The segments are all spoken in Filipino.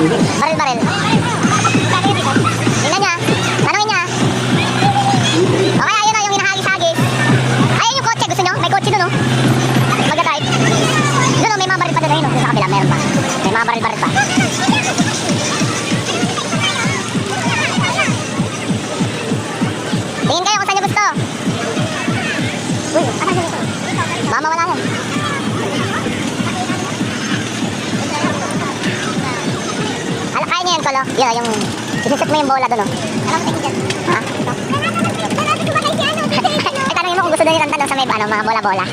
Baril-baril. Tingnan niya. Tanungin niya. Okay, ayun na yung hinahagis-hagis. Ayun yung kotse. Gusto nyo? May kotse dun, oh. Mag-drive. Dun, oh, may mga baril pa dun. Ayun, oh. Sa kabila, meron pa. May mga baril-baril pa. Tingin kayo kung saan nyo gusto. Uy, ano nyo gusto? Baka mawala yan. Kaya niya yan, Kolo. Yun, yung isusot mo yung bola doon, oh. Alam mo, tingin dyan. Ha? Ay, tanongin mo kung gusto doon yung tanong sa may mga bola-bola.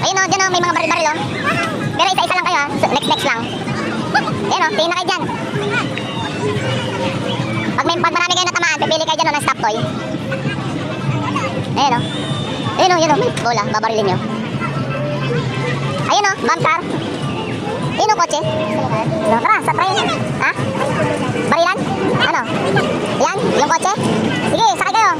Ayun, oh, dyan, oh, may mga baril-baril, oh. Pero isa-isa lang kayo, ha. Next lang. Ayun, oh, tingin na kayo dyan. Pag marami kayo natamaan, pipili kayo dyan, oh, ng stop toy. Ayun, oh. Ayun, oh, yun, oh, may bola, babarilin nyo. Ayun, oh, bomb car. Ayun, oh, kotse. Tara, sa try. Ha? Barilan? Ano? Yan, yung kotse? Sige, sakay kayo.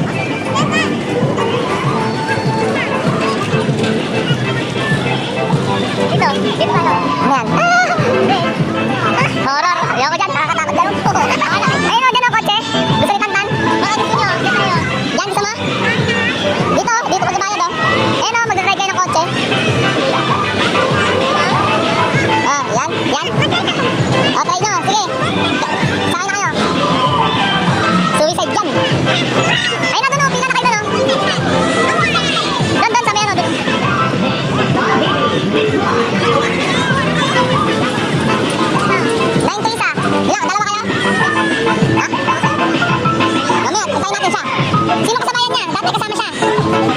Dito, dito tayo. Ayan. Horror. Ayaw ko dyan, nakakatakot dyan. Ayun, oh, dyan, oh, kotse. Gusto ni Tantan? Baka gusto nyo. Dyan, gusto mo? Dito magbabayad, oh. Ayun, oh, mag-drive kayo ng kotse. Oh, yan. Oh, try nyo, sige. Sakay na kayo. Suicide dyan. Ayun na, doon, pila na kayo doon, oh. Doon, sa may ano, doon. Nine to isa. Ilang, dalawa kayo? Ha? Mamaya, isayin natin siya. Sino kasabayan niya? Dati kasama siya.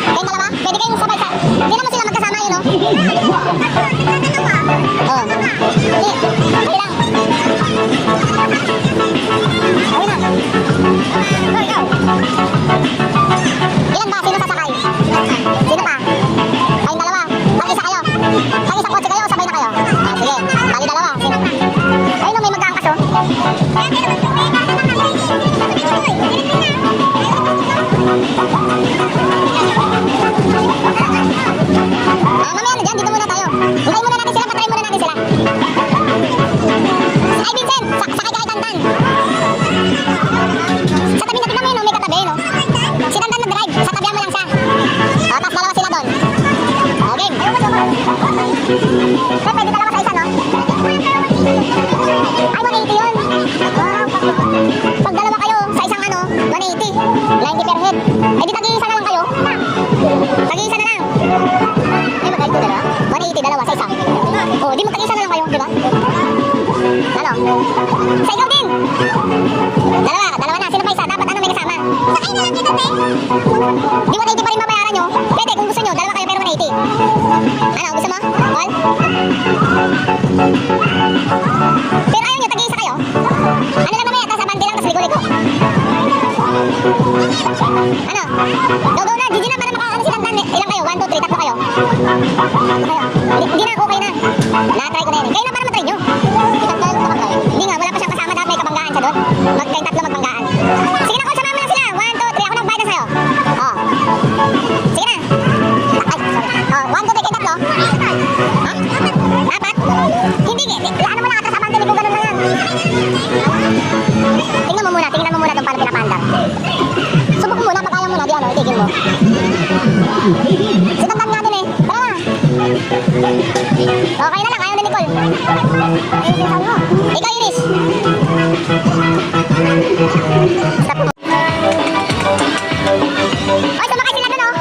Kayong dalawa? Pwede kayong sabay sa... Hindi naman sila magkasama yun, oh. Oo. Hindi. Sige lang. Okay na. Go, ikaw. Ilan ba? Sino sasakay? Sino pa? Kayong dalawa. Pag-isa kayo. Pag-isa kotse kayo, sabay na kayo. Ah, sige. Bali dalawa. Sino? Ayun, oh, may magkaangkas, oh. Mamaya na dyan, dito muna tayo. Hintayin muna natin sila, patry muna natin sila. Ay, Vincent, sakay ka kay Tantan. Sa tabi na mo yun, may katabi, no? Si Tantan nag-drive, sa tabihan mo lang siya. O, tapos dalawa sila doon. O, game. Ay, pwede dalawa sa isa, no? Ay, 180 yun. Pag dalawa kayo, sa isang ano, 180. 90 per head. Eh, di tag-iisa na lang kayo. Tag-iisa na lang. Ay, mag-drive ko dalawa. 180, dalawa sa isa. O, di mo tag-iisa na lang kayo, di ba? Ano? Sa ikaw din. Dalawa na. Sino pa isa? Dapat ano may kasama? Sakay na lang kita, te. Di 180 pa rin mabayaran nyo. Pwede, kung gusto nyo, dalawa kayo pero 180. Ano, gusto mo? Ball? Pero ayaw nyo, tag-iisa kayo. Ano lang mamaya, tas abante lang, tas ligo-ligo. Ano? Go na, GG na para makaano si Tantan. Ilan kayo? 1, 2, 3, tatlo kayo. Hindi na, okay na. Na-try ko na yun. Kayo na para matry nyo. Hindi nga, wala pa siyang kasama, dapat may kabanggaan siya doon. Kayong tatlo magbanggaan. Sige na, kung sumama na sila. 1, 2, 3, ako nagbayad na sa'yo. Oh. Sige na. Ay, sorry. Oh, 1, 2, 3, kayong tatlo. Ha? Apat? Hindi, ano mo na, atas abante, kung ganun na yan. Tingnan mo muna doon paano pinapandar. Subok mo muna, pag ayaw mo na, di ano, itigil mo. Si Tantan nga din eh. Tara na. Okay na lang, ayaw ni Nicole. Ikaw, Iris. Stop mo. Oy, sumakay sila doon, oh.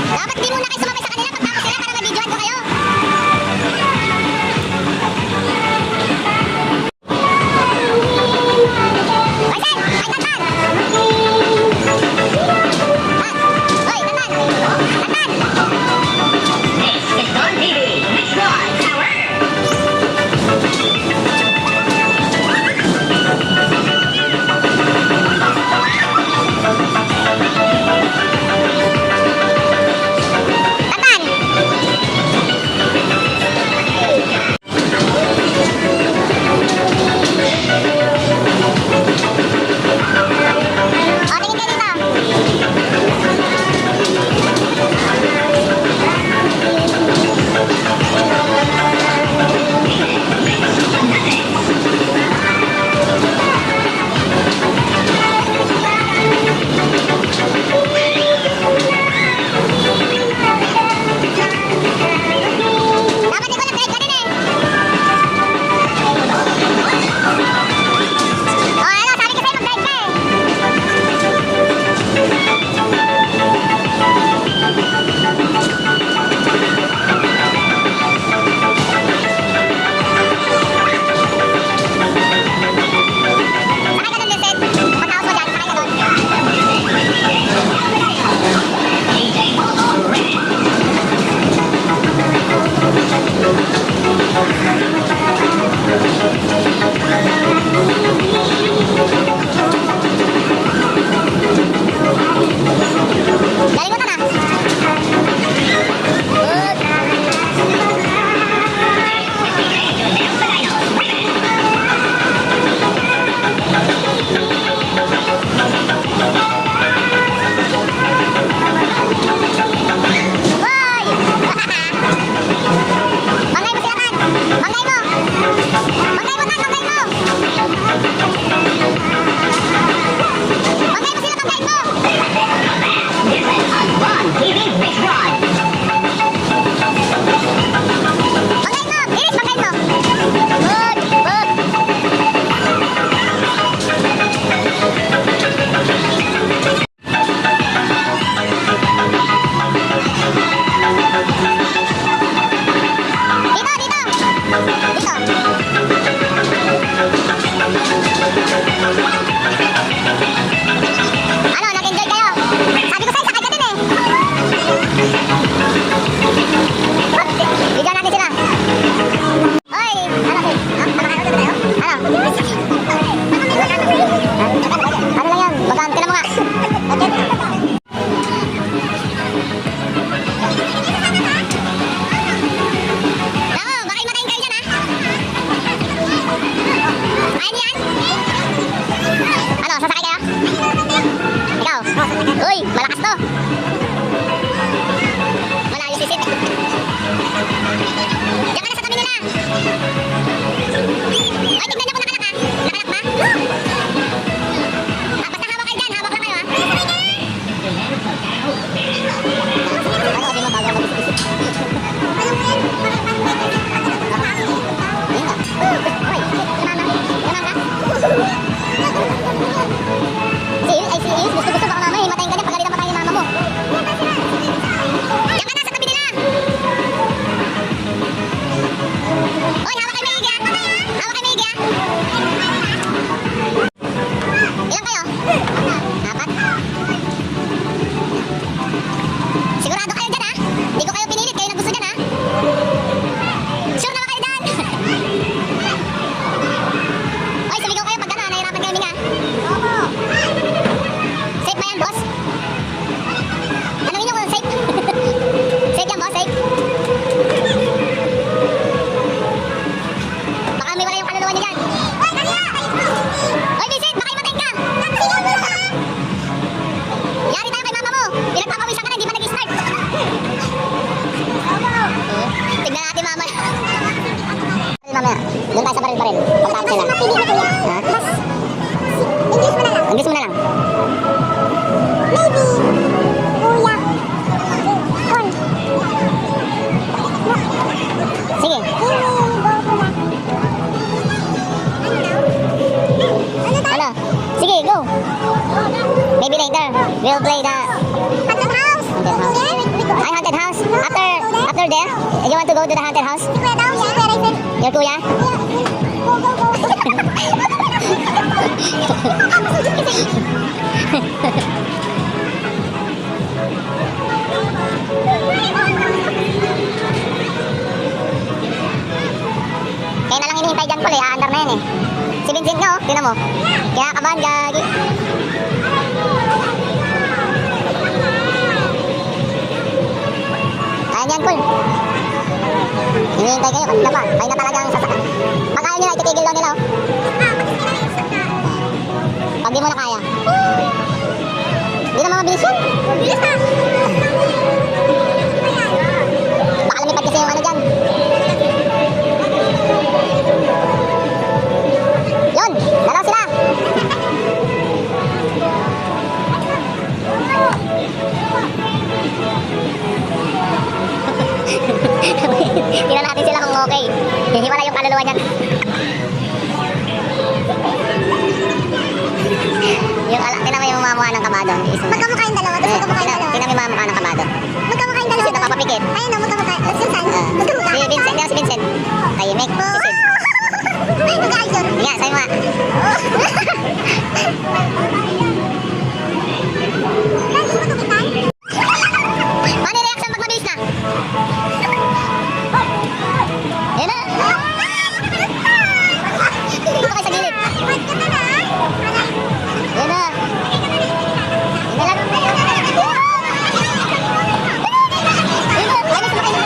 Dapat di muna kayo sumabay sa kanila pagtapos sila para mag-videoan ko kayo. Banggain mo! Iris, banggain mo! Good! Good! Dito, dito! Dito! Ano, nag-enjoy kayo? Sabi ko sa'yo, sakay ka din eh! Bigyan natin sila! Oy! Ano, Sid? Nakakaroon na tayo? Ano? Ano lang yan? Bagaan, tinan mo nga! Nako, baka imatayin kayo dyan ha! Kaya niyan? Ano, sasakay kayo? Ikaw? Uy, malakas to! Malayo si Sid. Diyan ka na sa tabi nila! Ay, tignan niyo kung nakalak ha! Nakalak ba? Basta hawak kayo dyan, hawak lang kayo ha! Ano, di mo bago mag-isip-isip. Ayun nga. Uy, tumama. Tumama. Si Iris, gusto-gusto baka mama, himatayin ka dyan, pagalitan pa tayo yung mama mo. Diyan ka na sa tabi nila! Uy, hawak kayo maigi ha! Hawak kayo maigi ha! Ilan kayo? 4? Sigurado kayo dyan ha? Di ko kayo pinilit, kayo naggusto dyan ha? Sure na ba kayo dyan? Oy, sumigaw kayo pag nahirapan kayo minga. Safe ba yan, boss? Tanungin nyo kung safe. Safe yan, boss, safe. Baka may wala yung kaluluwa niya dyan. Oy, Vincent, baka imatayin ka. Yari tayo kay mama mo. Pinagpapawisan ka na, hindi pa nag-start. Tignan natin mama. Mamaya, doon tayo sa baril-baril. Pagtapos nila. Ha? English mo na lang. Maybe, kuya, corn. Sige. Ano? Sige, go. Maybe later, we'll play the haunted house. Ay, haunted house. After there, you want to go to the haunted house? Your kuya? Kaya na lang hinihintay dyan pala, aandar na yan eh. Si Vincent nga oh, tinan mo. Kaya kabahan, gagi. Ayan yan, cool. Hinihintay kayo, kanina pa. Kayo na talagang sasakay. Pag ayaw nila, ititigil daw nila oh. Pag di mo na kaya. Hindi na mabilis yun. Bilis na. Baka lumipad kasi yung ano dyan. Yun, dalaw sila. Tingnan natin sila kung okay. Hihiwala yung kaluluwa niyan. Yung alak, tinan mo yung mamukha ng kabado. Magkamukha yung dalawa, tapos magkamukha yung dalawa. Tinan mo yung mamukha ng kabado. Magkamukha yung dalawa. Kasi napapapikit. Ayun o, magkamukha. Tapos yung saan? Magkamukha. Si Vincent, yan si Vincent. Tahimik. Si Sid. Mag-aayos. Nga, sa'yo nga. Paano yung reaction pag mabilis na? Yan na. Dito kayo sa gilid. Yan na. Yan na lang. Yan na. Ay, mas makain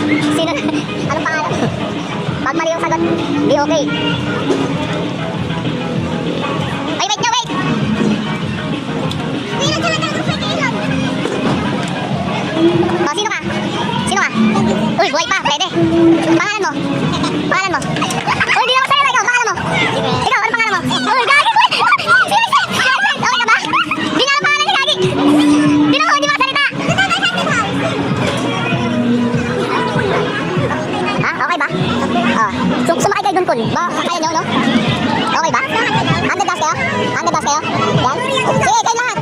Sino? Anong pangalan? Pag mali yung sagot, di okay. Ay, wait na, wait! Oh, sino ka? Sino ka? Uy, buhay pa, pwede. Pangalan mo? Pangalan mo? Uy, di ako sa'yo, ikaw, pangalan mo? Ikaw, ano pangalan mo? Uy, gagi! Okay ka ba? Di na lang pangalan ni gagi! Di na, hindi makasalita! Ha? Okay ba? Oh. Sumakay kayo dun, Kun. Ba, kaya nyo, no? Okay ba? Underdog kayo? Underdog kayo? Yan? Sige, kayo lahat!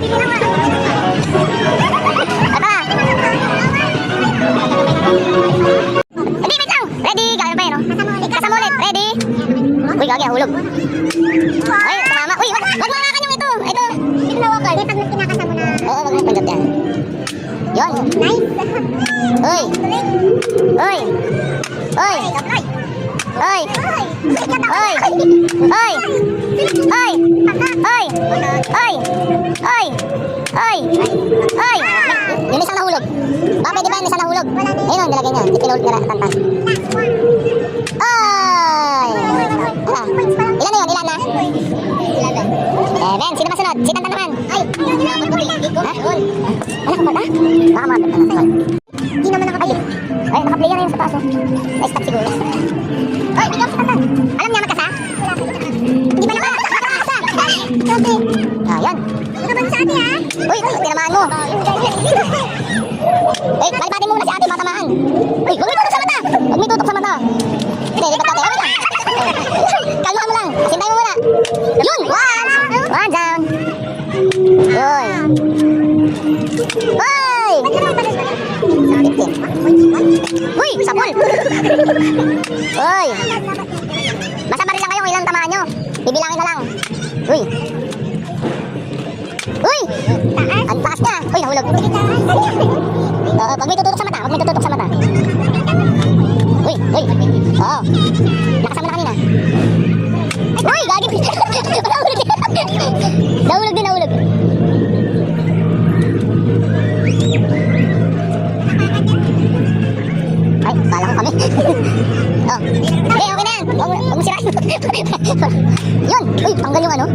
Ito na! Hindi, wait lang! Ready? Gano'n pa yun, no? Kasama ulit. Ready? Uy, gagi, hulog. Ay, tumama. Uy, wag mawakan yung ito. Ito. Ito na wakal. Pag kinakasama na. Oo, wag mo panggap yan. Yun. Nice. Uy. Uy. Uy. Uy. Uy. Uy. Uy. Uy. Uy. Uy. Uy. Uy. Yung isang nahulog. Baka pwede ba yung isang nahulog? Ayun, nilagay niya. Ipinulog nila tantan. Ay! Ilan na yun? Ilan na? 11. Sino ba sunod? Si Tantan naman. Ay! Ha? Wala ka ba? Baka mabit na naman. Hindi naman nakaplay. Ay, nakaplay yan sa taas. Na-stop siguro. Ay, bigyan si Tantan. Alam niya magkasa? Hindi ba nakakasa? Ah, yan. Nakabang sa ate, ha? Uy, tinamaan mo. Eh, balibatin muna si ate, matamaan. Uy, huwag may tutok sa mata. Huwag may tutok sa mata. Hindi, lipat natin. Okay lang. Kalmahan mo lang. Sintay mo muna. Yun! One down. Uy. Uy! 15. Uy, sapul. Uy. Basta baril lang kayo kung ilang tamaan nyo. Bibilangin na lang. Uy. Uy! Ang taas niya. Uy, nahulog. Pag may tututok sa mata, huwag may tututok sa mata. Uy, uy. Oo. Nakasama na kanina. Uy, gagi. Nahulog din. Nahulog din, nahulog. Ay, kala ko kami. Oh. Okay, okay na yan. Huwag mo sirain. Yun. Uy, tanggal yung ano.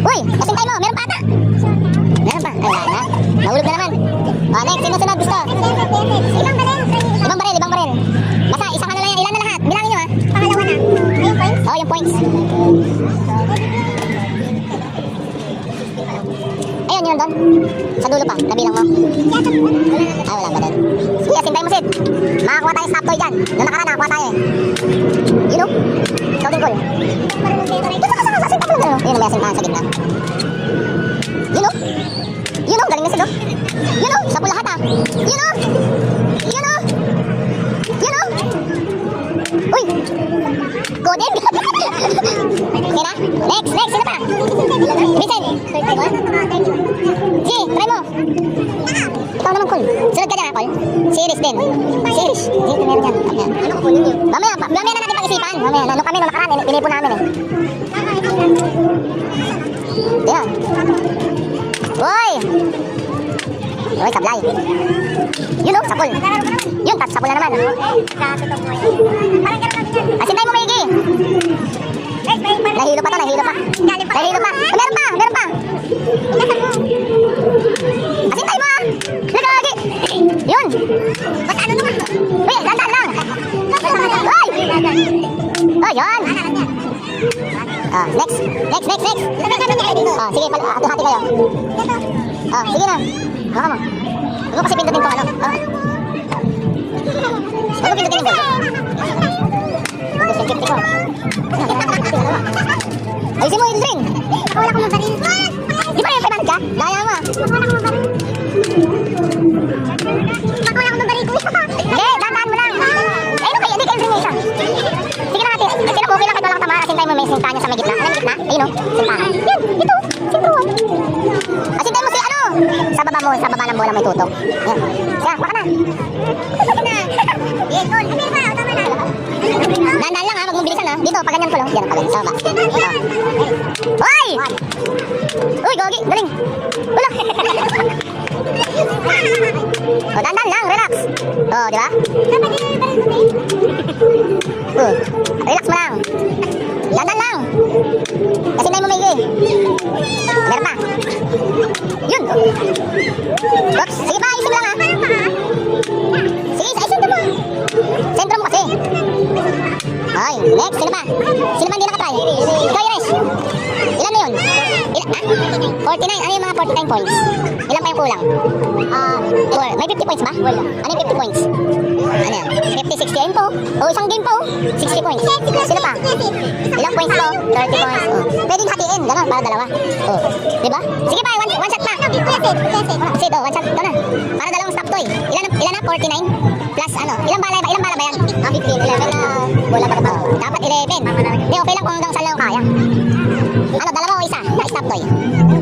Uy, kasintay mo. Meron pa ata. Meron pa. Ay, wala na. Nahulog na naman. Oh, next. Sino sunod gusto? Ibang baril. Basta, isang ano lang yan. Ilan na lahat? Bilangin nyo, ha? Pangalawa na. Yung points? Oo, yung points. Ayun, yun doon. Sa dulo pa. Nabilang mo. Ay, wala ba doon? Sige, sintay mo, Sid. Makakuha tayo stop toy dyan. Noong nakaraan, nakakuha tayo. You know? Ikaw din, Col. Sintay mo lang. Ayun, may asintahan sa gitna. You know? You know, galing na Sid, oh. You know, sa lahat, ah. You know? You know? You know? Uy! Godin! Okay na? Next! Sino pa? Vincent! Sige, try mo! Ikaw naman, Col. Sunod ka dyan, ha, Col? Series din. Series. Dito, meron dyan. Ano ko kunin yun? Mamaya na natin pag-isipan. Mamaya, nung kami, nung nakaraan, pinipo namin, eh. Yan. Uy! Uy, sablay. Yun, oh, sapul. Yun, tapos sapul na naman. Asintay mo, Maigi. Nahilo pa to, nahilo pa. Meron pa. Asintay mo, ah. Nagagi. Yun. Basta ano naman. Uy, dandan lang. Uy! Oh, yun. Next. Sige, hati-hati kayo. Sige na. Baka mo. Huwag mo kasi pindutin itong ano. Huwag mo pindutin yung ball. Gusto yung 50 ko. Ayusin mo yung ring. Wala ko mabaril. Di ba yung 500 ka? Daya mo. Wala ko mabaril. Wala ko mabaril ko. Hindi, dataan mo lang. Ano kayo? Hindi kayo ring isa. Sige na natin. Kasi okay lang kahit walang tamaan. Asintay mo may sinta niya sa may gitna. Ano yung gitna? Ayun o. Sintahan. Yan. Ito. Sintro. Asintay mo si ano? Sa baba ng bola may tutok. Yan. Siya, baka na. Yes, all. Dandan lang, ha, wag mong bilisan, ha. Dito, paganyan ko lang. Yan, paganyan. Sa baba. Hoy! Uy, gogi, galing. Wala. O, dandan lang, relax. O, di ba? Relax mo lang. Dandan lang. Kasi na mo may meron pa. Yun. Oops. Sige pa, ayusin mo lang ha. Sige, ayusin mo. Sentro mo kasi. Ay, next. Sino pa? Sino pa hindi nakatry? Ikaw, Ires. Ilan na yun? Ilan? Ha? 49. Ano yung mga 49 points? Ilan pa yung kulang? May 50 points ba? Wala. Ano yung 50 points? Ano yan? 50, 60. Ayun po. O, isang game po. 60 points. Sino pa? Ilang points po? 30 points. Oh. Pwedeng hatiin. Ganon, para dalawa. Oh. Diba? Sige pa, one shot pa. Sid, one shot. Ito na. Para dalawang stop toy. Ilan na? 49? Plus ano? Ilang bala ba? Ilang bala ba yan? 15, 11 na bola pa ba? Dapat 11. Hindi, okay lang kung hanggang saan lang kaya. Ano, dalawa o isa? Na stop toy.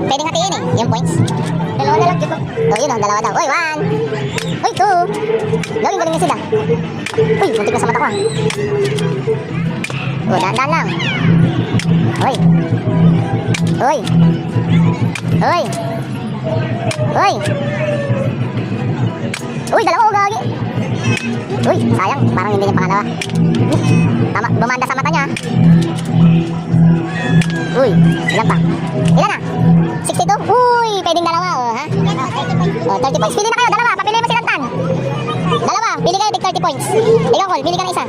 Pwedeng hatiin eh, yung points. Dalawa na lang dito. Oh, yun o, dalawa daw. Uy, 1. Uy, 2. Gawin galing sila. Uy, muntik na sa mata ko ah. Oh, dahan-dahan lang. Uy. Uy. Uy. Uy. Uy, dalawa o gagi. Uy, sayang. Parang hindi niya pangalawa. Tama, bumanda sa mata niya. Uy, ilan pa? Ilan na? 62? Uy, pwedeng dalawa oh, ha? Oh, 30 points. Pili na kayo, dalawa. Papili mo silang tan. Dalawa, pili kayo, tig 30 points. Ikaw, Col, pili ka na isa.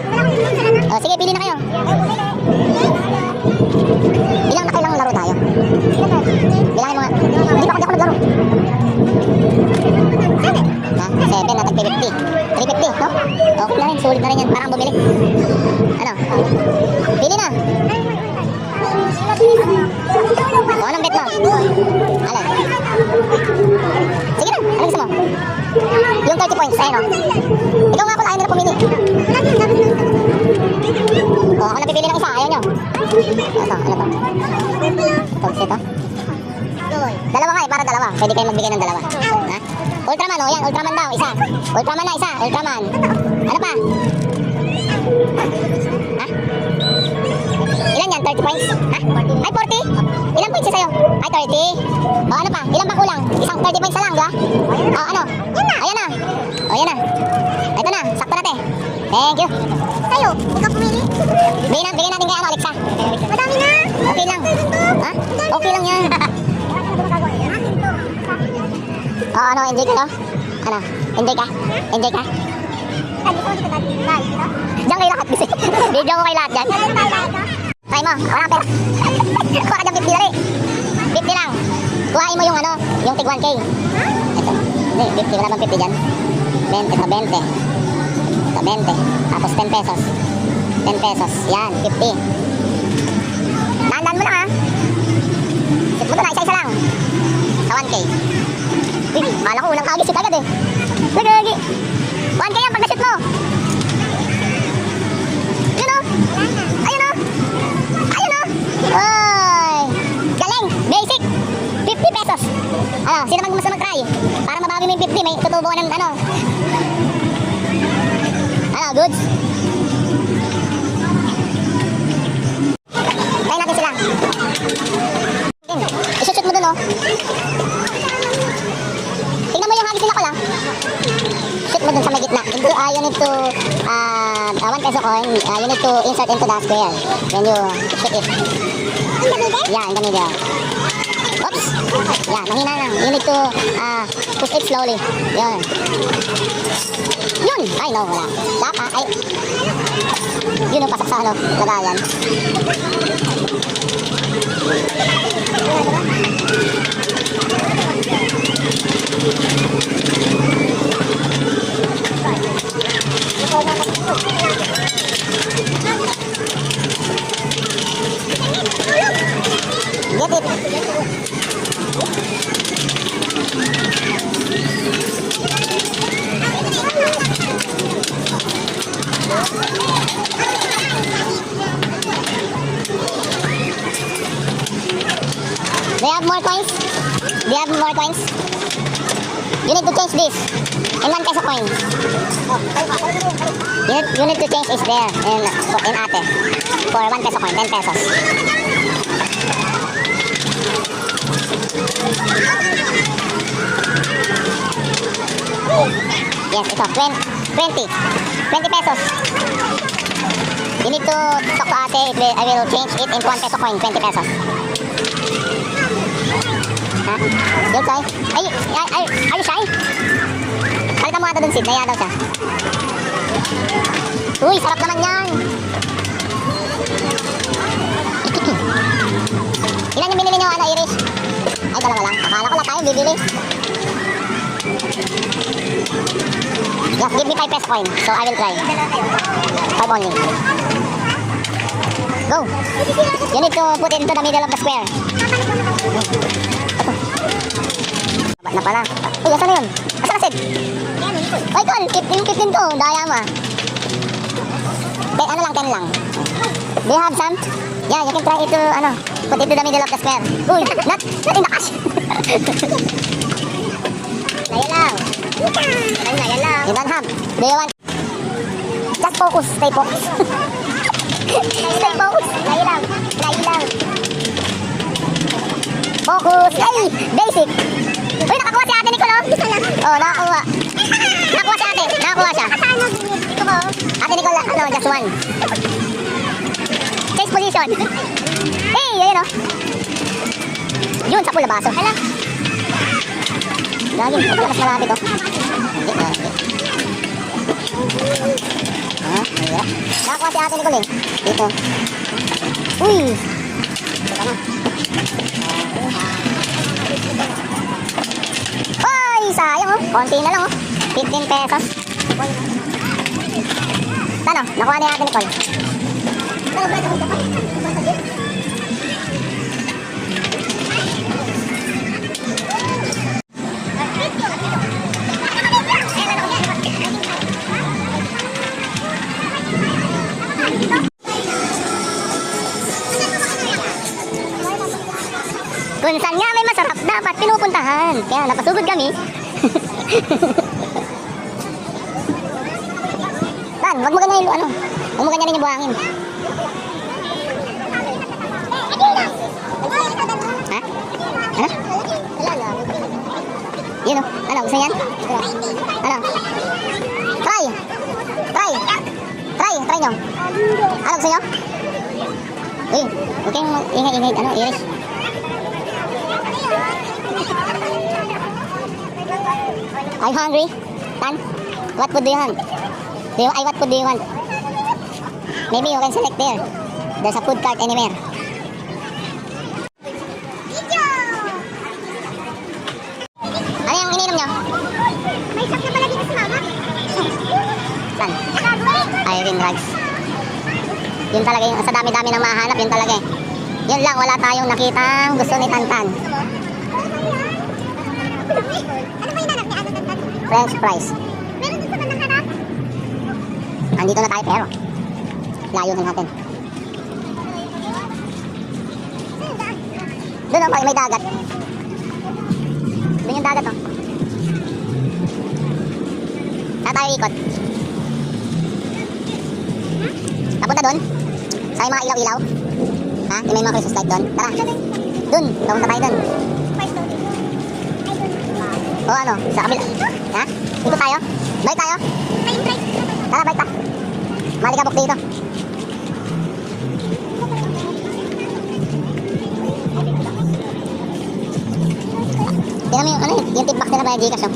Oh, sige, pili na kayo. Ilang laro tayo? Bilangin mo nga. Hindi pa ako naglaro. Ha? 7 na tag 50. 350, no? Okay na rin, sulit na rin yan. Parang bumili. Ano? Pili na. O, anong bet mo? Alin? Sige na, ano gusto mo? Yung 30 points, ayun o. Ikaw nga pala, ayaw nila pumili. O, ako napipili ng isa, ayaw nyo. Ito, ano to? Ito. Dalawa nga eh, para dalawa. Pwede kayo magbigay ng dalawa. Ha? Ultraman, o yan, Ultraman daw, isa. Ultraman na, isa, Ultraman. Ano pa? Ha? Ilan yan? 30 points? Ha? Ay, 40? Ilan points sa'yo? Ay, 30. O, ano pa? Ilan pa kulang? Isang 30 points na lang, di ba? O, ano? Ayan na. O, yan na. Ito na, sakto natin. Thank you. Sa'yo, ikaw pumili. Bigyan natin kay ano, Alexa. Madami na. Okay lang. Ha? Okay lang yan. O, ano, enjoy kayo? Ano? Enjoy ka? Enjoy ka? Diyan kayo lahat kasi. Video ko kayo lahat dyan. Try mo, wala pera. Kuha ka dyan 50 dali. 50 lang. Kuhain mo yung ano, yung tig 1K. Ito. Hindi, 50. Wala bang 50 dyan? 20, ito 20. Ito 20. Tapos 10 pesos. 10 pesos. Yan, 50. Dahan-dahan mo lang ha. Sit mo to na, isa-isa lang. Sa 1K. Uy, kala ko unang agis, sit agad eh. Lagi. 1K yan pag na-shoot mo. Yun o. Ayun o. Ayun o. Oy. Galing. Basic. 50 pesos. Ano, sino man gusto mag-try? Para mabawi mo yung 50, may tutubo ng ano. Ano, goods? Try natin sila. I-shoot mo dun o. Tingnan mo yung hagis nila ko lang. Shoot mo dun sa may gitna. You need to 1 peso coin. You need to insert into the square. Then you shoot it. In the middle? Yeah, in the middle. Oops. Yeah, mahina lang. You need to push it slowly. Yun. Yun. Ay, no, wala. Dapat, ay. Yun yung pasak sa ano, lagayan. Get it. Do you have more coins? Do you have more coins? You need to change this in 1 peso coin. You need to change is there in ate for 1 peso coin, 10 pesos. Yes, ito. 20 pesos. You need to talk to ate. I will change it into 1 peso coin. 20 pesos. Ha? You'll try? Are you shy? Palitan mo ata dun, Sid. Naya daw siya. Uy, sarap naman yan. Ilan yung binili nyo, Irish? Ay, dalawa lang. Akala ko lang tayo bibili. Just give me 5 peso coin. So, I will try. 5 only. Go. You need to put it into the middle of the square. Baba na pala. Uy, asan na yun? Asan na, Sid? Ay, Col, 15 to. Daya mo. Ano lang, 10 lang. Do you have some? Yeah, you can try it to, put it to the middle of the square. Uy, not in the cash. Nayalaw. Nayalaw. You don't have. Do you want? Just focus. Stay focused. Stay focused. Nayalaw. Focus. Hey, basic. Uy, nakakuha si ate Nicole, oh. Oh, nakakuha. Nakakuha si ate. Nakakuha siya. Ate Nicole, just one. Change position. Hey, ayun, oh. Yun, sa pula baso. Hala. Lagi, mas malapit, oh. Mahirap. Nakakuha si ate Nicole, eh. Dito. Uy. Ito na. Ay, sayang, oh. Konti na lang, oh. 15 pesos. Ano? Nakuha na yung ate Nicole. Kung saan nga may masarap, dapat pinupuntahan. Kaya napasugod kami. Tan, wag mo ganyan yung Huwag mo ganyan rin yung buhangin. Ha? Ano? Yun, oh. Ano, gusto niyan? Ano? Try nyo. Ano, gusto nyo? Uy, huwag kayong ingay, iris. Are you hungry? Tan? What food do you want? What food do you want? Maybe you can select there. There's a food cart anywhere. Ano yung ininom nyo? May shop na pala dito si Mama. Saan? Irene Drugs. Yun talaga yung sa dami-dami ng mahanap, yun talaga eh. Yun lang, wala tayong nakitang gusto ni Tantan. Ano ba yung hanap ni Tantan? French fries. Meron dito ba nang hanap? Andito na tayo pero layo na natin. Doon ang may dagat. Doon yung dagat, oh. Saan tayo ikot? Napunta doon? Sa mga ilaw-ilaw? Ha? Yung may mga Christmas light doon? Tara. Doon. Napunta tayo doon. O ano? Sa kabila. Ha? Dito tayo? Balik tayo? Tara, balik ta. Malikabok dito. Tingnan mo yung tip box nila by Gcash, oh.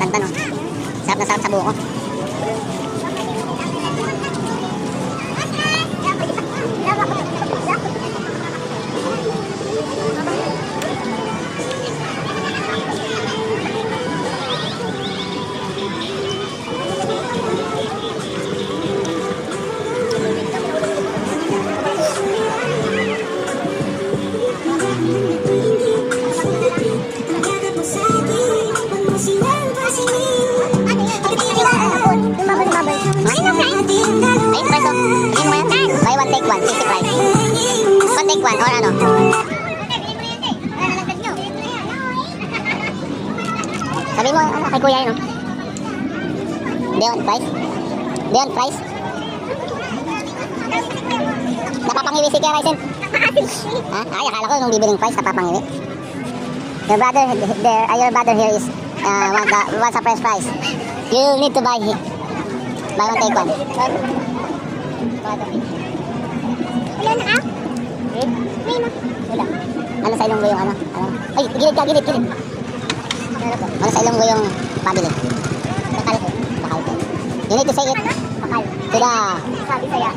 Tantan, oh. Sarap na sarap sa buko. One or ano? Sabi mo, kay kuya yun, no? Hindi, price? Beyond price. Napapangiwi si Kuya Ryzen. Ha? Ay, akala ko nung bibiling price, napapangiwi. Your brother here is what's the first price? You need to buy one take one. Wala na ah? May na. Wala. Ano sa ilonggo yung ano? Ay, gilid ka, gilid. Ano sa ilonggo yung pabili? Bakal. You need to say it. Bakal. Sila. Sabi saya.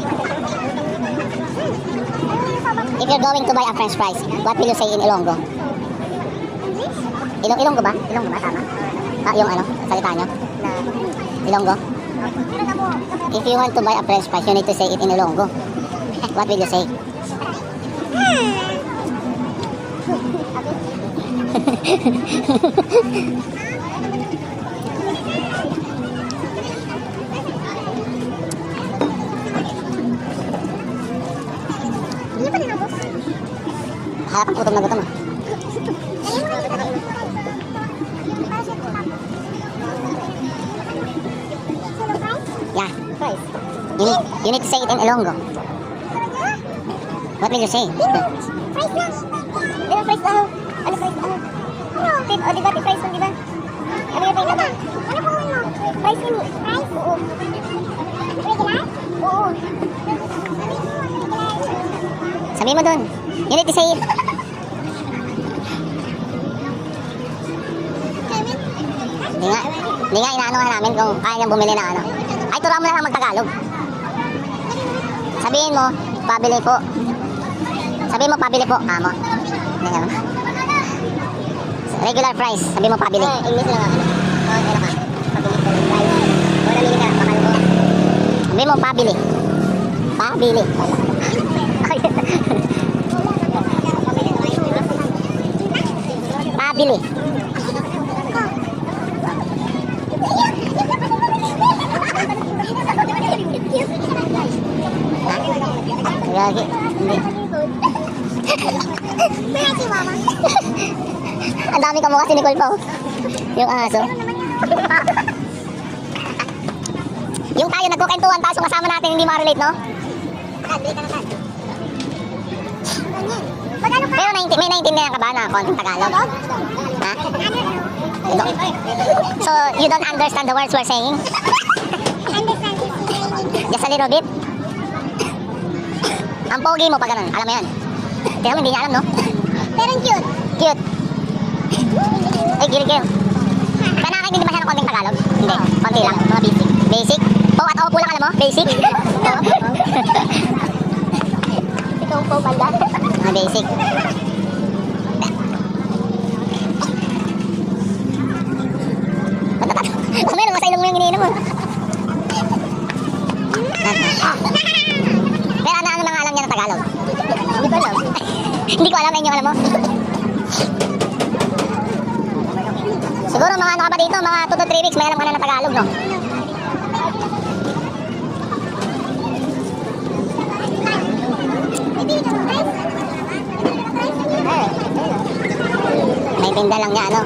If you're going to buy a French fries, what will you say in Ilonggo? Ilonggo ba? Ilonggo ba? Tama? Yung ano? Salita nyo? Ilonggo? If you want to buy a French fries, you need to say it in Ilonggo. What will you say? Hindi pa tinapos. Harap ang gutom na gutom ah. Yeah. Price. You need to say it in Ilonggo. What will you say? Price na. Di ba price daw? Ano price daw? Tip, o diba? Price mo diba? Ano yung price naman? Ano po mo? Price mo? Price? Oo. Regular? Oo. Sabihin mo dun. You need to say it. Hindi nga inaano nga namin kung kaya niyang bumili na ano. Ay, turuan mo na lang magtagalog. Sabihin mo, pabili po. Sabihin mo, pabili po. Amo. Ganyan. Regular price. Sabihin mo, pabili. English lang ako. Pero ka. Wala mili ka. Bakal mo. Sabihin mo, pabili. Pabili. Pabili. Lagi. Hindi. Kaya si mama. Ang dami ka mo kasi Nicole pa. Oh. Yung aso. Yung tayo nagkukwentuhan tapos yung kasama natin hindi ma-relate, no? Pero may naintindihan ka ba na konting Tagalog? Ha? So, you don't understand the words we're saying? Just a little bit? Ang pogi mo pa ganun, alam mo yan. Kaya mo hindi niya alam, no? Pero cute. Cute. Ay, gilid. Kaya nakakaintindi ba siya ng konting Tagalog? Hindi, konti lang, mga basic. Basic? Oh, at opo lang alam mo? Basic? Ikaw po banda. Mga basic. Meron ka sa ilong mo yung iniinom mo. Pero ano mga alam niya ng Tagalog? Hindi ko alam. Hindi ko alam na inyong alam mo. Siguro mga ano ka pa dito, mga 2 to 3 weeks may alam ka na ng Tagalog, no? Naintindihan lang niya, ano?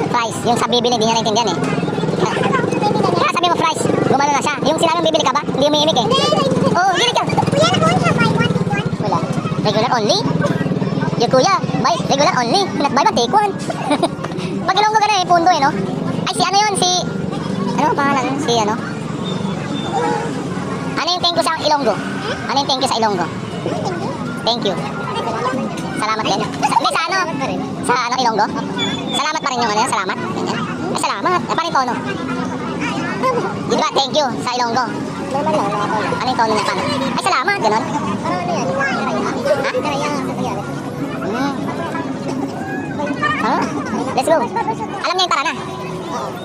Price. Yung sa bibili, hindi niya naintindihan eh. Kaya sabi mo price, gumano na siya. Yung sinabi mo bibili ka ba? Hindi umiimik eh. Oo, gilid ka. Kuya, nakuha niya. Buy one, take one. Wala. Regular only? Yung kuya, buy regular only. Buy ba, take one. Pag Ilonggo ka na eh, pundo eh, no? Ay, si ano yun? Si... Ano ang pangalan? Si ano? Ano yung thank you sa Ilonggo? Ano yung thank you sa Ilonggo? Thank you. Salamat din. Hindi, sa ano? Sa ano, Ilonggo? Salamat pa rin yung ano yan, salamat. Ganyan. Ay, salamat. Eh, paano yung tono? Di ba, thank you sa Ilonggo? Normal lang. Ano yung tono niya, paano? Ay, salamat, gano'n. Parang ano yan? Ha? Karaya sa Tagalog. Ha? Let's go. Alam niya yung tara na.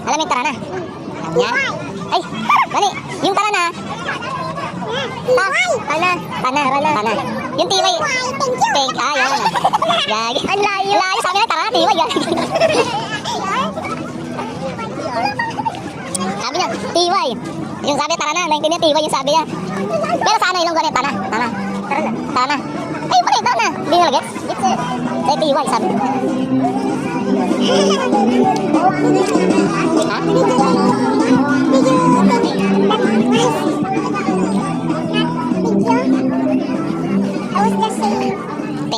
Alam yung tara na. Alam niya. Ay, dali. Yung tara na. Tana. Yung tiway. Thank you. Yun. Yagi. Ang layo. Layo. Sabi na tara na, tiway. Yagi. Sabi niya, tiway. Yung sabi tara na, naintindihan tiway yung sabi niya. Pero sa ano Ilonggo na yung tana? Tana. Ay, pala yung tana. Hindi nyo lagets? Say tiway, sabi. Ha?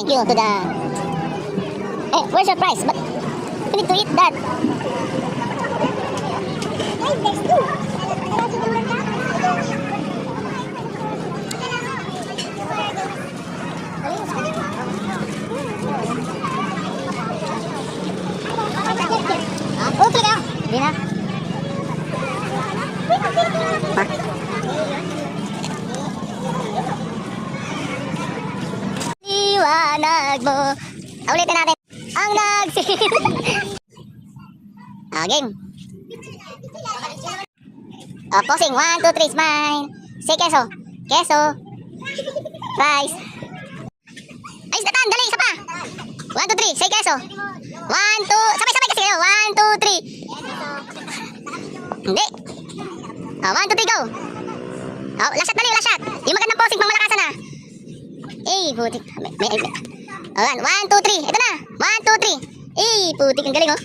take you to the... Eh, where's your prize? But you need to eat that. Guys, there's two. Okay kayo. Hindi na. Ha? Liwanag mo. Ulitin natin. Ang nagsin. Game. Posing. 1, 2, 3, smile. Say keso. Keso. Rice. Ay, datan. Dali, isa pa. 1, 2, 3. Say keso. 1, 2. Sabay-sabay kasi kayo. 1, 2, 3. Hindi. 1, 2, 3, go. Lashat dali, lashat. Yung magandang posing, pang malakasan na. Putik. May 1, 2, 3. Ito na. 1, 2, 3. Putik. Ang galing, oh.